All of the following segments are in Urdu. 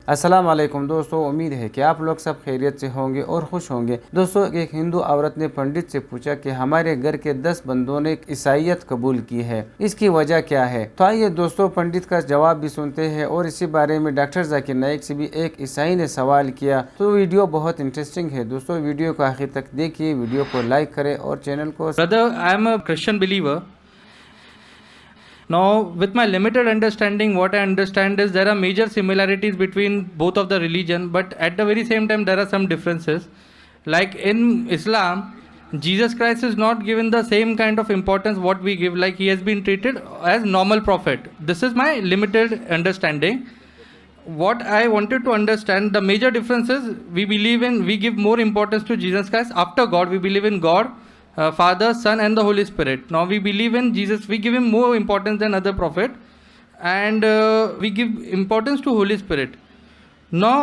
السلام علیکم دوستو، امید ہے کہ آپ لوگ سب خیریت سے ہوں گے اور خوش ہوں گے۔ دوستو، ایک ہندو عورت نے پنڈت سے پوچھا کہ ہمارے گھر کے 10 بندوں نے عیسائیت قبول کی ہے، اس کی وجہ کیا ہے؟ تو آئیے دوستو پنڈت کا جواب بھی سنتے ہیں اور اسی بارے میں ڈاکٹر ذاکر نائک سے بھی ایک عیسائی نے سوال کیا۔ تو ویڈیو بہت انٹرسٹنگ ہے دوستو، ویڈیو کو آخر تک دیکھیے، ویڈیو کو لائک کریں اور چینل کو Brother, I am a Christian believer. Now, with my limited understanding, what I understand is there are major similarities between both of the religion, but at the very same time, there are some differences. Like in Islam, Jesus Christ is not given the same kind of importance what we give. Like he has been treated as normal prophet. This is my limited understanding. What I wanted to understand, the major difference is we give more importance to Jesus Christ. After God, we believe in God, Father, Son and the Holy Spirit. Now we believe in Jesus, we give him more importance than other prophet, and we give importance to Holy Spirit. Now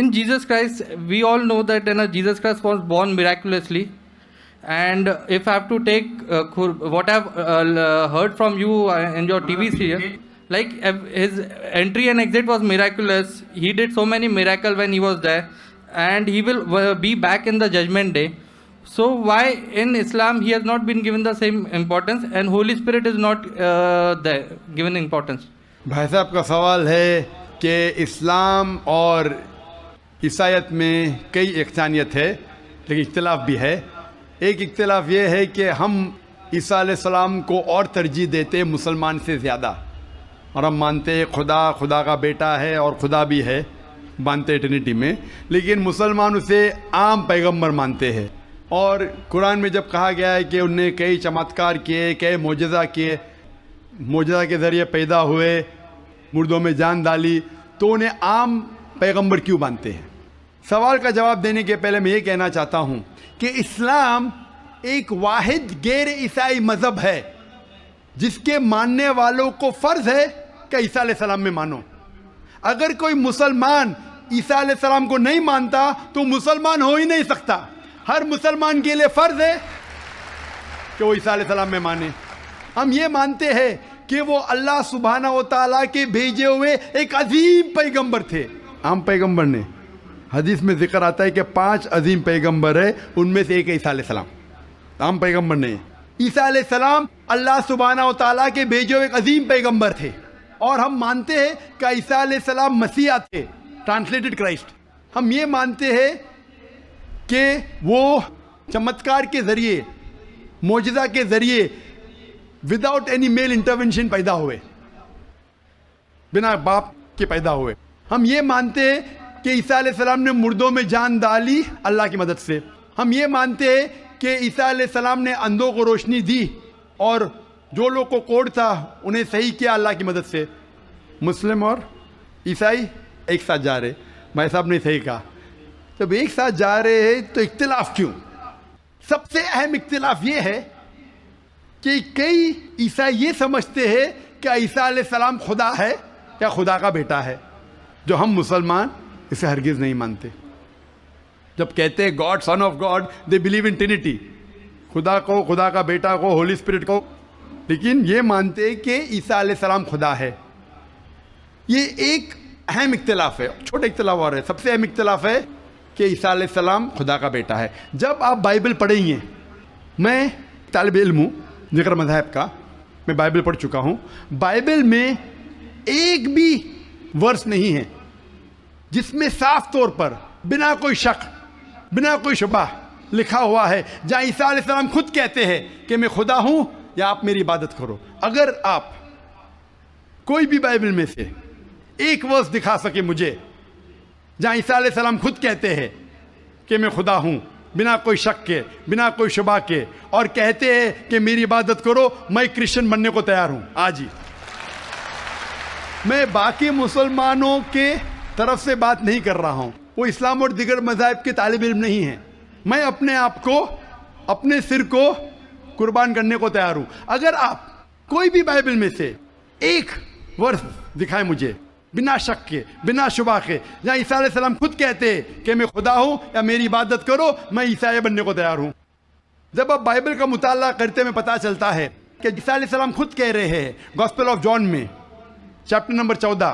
in Jesus Christ, we all know that Jesus Christ was born miraculously, and if I have to take what I have heard from you in your TV serial, like his entry and exit was miraculous. He did so many miracles when he was there, and he will be back in the judgment day. So why in Islam he has not been given the same importance and Holy Spirit is not given importance? بھائی صاحب کا سوال ہے کہ اسلام اور عیسائیت میں کئی یکسانیت ہے لیکن اختلاف بھی ہے۔ ایک اختلاف یہ ہے کہ ہم عیسیٰ علیہ السلام کو اور ترجیح دیتے مسلمان سے زیادہ، اور ہم مانتے خدا کا بیٹا ہے اور خدا بھی ہے، مانتے ٹرینٹی میں، لیکن مسلمان اسے عام پیغمبر مانتے ہیں۔ اور قرآن میں جب کہا گیا ہے کہ انہیں کئی چمتکار کیے، کئی معجزہ کیے، معجزہ کے ذریعے پیدا ہوئے، مردوں میں جان ڈالی، تو انہیں عام پیغمبر کیوں مانتے ہیں؟ سوال کا جواب دینے کے پہلے میں یہ کہنا چاہتا ہوں کہ اسلام ایک واحد غیر عیسائی مذہب ہے جس کے ماننے والوں کو فرض ہے کہ عیسیٰ علیہ السلام میں مانو۔ اگر کوئی مسلمان عیسیٰ علیہ السلام کو نہیں مانتا تو مسلمان ہو ہی نہیں سکتا۔ ہر مسلمان کے لیے فرض ہے کہ وہ عیسیٰ علیہ السلام میں مانے۔ ہم یہ مانتے ہیں کہ وہ اللہ سبحانہ و تعالیٰ کے بھیجے ہوئے ایک عظیم پیغمبر تھے۔ عام پیغمبر نے، حدیث میں ذکر آتا ہے کہ 5 عظیم پیغمبر ہیں، ان میں سے ایک عیسیٰ علیہ السلام۔ عام پیغمبر نے، عیسیٰ علیہ السلام اللہ سبحانہ و تعالیٰ کے بھیجے ہوئے ایک عظیم پیغمبر تھے، اور ہم مانتے ہیں کہ عیسیٰ علیہ السلام مسیح تھے، ٹرانسلیٹڈ کرائسٹ۔ ہم یہ مانتے ہیں کہ وہ چمتکار کے ذریعے، معجزہ کے ذریعے، وداؤٹ اینی میل انٹرونشن پیدا ہوئے، بنا باپ کے پیدا ہوئے۔ ہم یہ مانتے ہیں کہ عیسیٰ علیہ السلام نے مردوں میں جان ڈالی اللہ کی مدد سے۔ ہم یہ مانتے ہیں کہ عیسیٰ علیہ السلام نے اندھوں کو روشنی دی اور جو لوگ کو کوڑ تھا انہیں صحیح کیا اللہ کی مدد سے۔ مسلم اور عیسائی ایک ساتھ جا رہے، بھائی صاحب نے صحیح کہا۔ جب ایک ساتھ جا رہے ہیں تو اختلاف کیوں؟ سب سے اہم اختلاف یہ ہے کہ کئی عیسائی یہ سمجھتے ہیں کہ عیسیٰ علیہ السلام خدا ہے یا خدا کا بیٹا ہے، جو ہم مسلمان اسے ہرگز نہیں مانتے۔ جب کہتے ہیں God, son of God, they believe in Trinity, خدا کو، خدا کا بیٹا کو، ہولی اسپرٹ کو، لیکن یہ مانتے ہیں کہ عیسیٰ علیہ السلام خدا ہے۔ یہ ایک اہم اختلاف ہے۔ چھوٹے اختلاف اور ہے، سب سے اہم اختلاف ہے کہ عیسیٰ علیہ السلام خدا کا بیٹا ہے۔ جب آپ بائبل پڑھیں گے، میں طالب علم ہوں ذکر مذاہب کا، میں بائبل پڑھ چکا ہوں، بائبل میں ایک بھی ورس نہیں ہے جس میں صاف طور پر بنا کوئی شک، بنا کوئی شبہ لکھا ہوا ہے جہاں عیسیٰ علیہ السلام خود کہتے ہیں کہ میں خدا ہوں یا آپ میری عبادت کرو۔ اگر آپ کوئی بھی بائبل میں سے ایک ورس دکھا سکے مجھے جہاں عیسیٰ علیہ السلام خود کہتے ہیں کہ میں خدا ہوں بنا کوئی شک کے، بنا کوئی شبہ کے، اور کہتے ہیں کہ میری عبادت کرو، میں کرسچن بننے کو تیار ہوں آج ہی۔ میں باقی مسلمانوں کے طرف سے بات نہیں کر رہا ہوں، وہ اسلام اور دیگر مذاہب کے طالب علم نہیں ہیں۔ میں اپنے آپ کو، اپنے سر کو قربان کرنے کو تیار ہوں۔ اگر آپ کوئی بھی بائبل میں سے ایک ورس دکھائیں مجھے بنا شک کے، بنا شبہ کے، جہاں عیسیٰ علیہ السلام خود کہتے ہیں کہ میں خدا ہوں یا میری عبادت کرو، میں عیسائی بننے کو تیار ہوں۔ جب آپ بائبل کا مطالعہ کرتے میں پتہ چلتا ہے کہ عیسیٰ علیہ السلام خود کہہ رہے ہیں گاسپل آف جان میں چیپٹر نمبر 14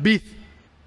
20,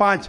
5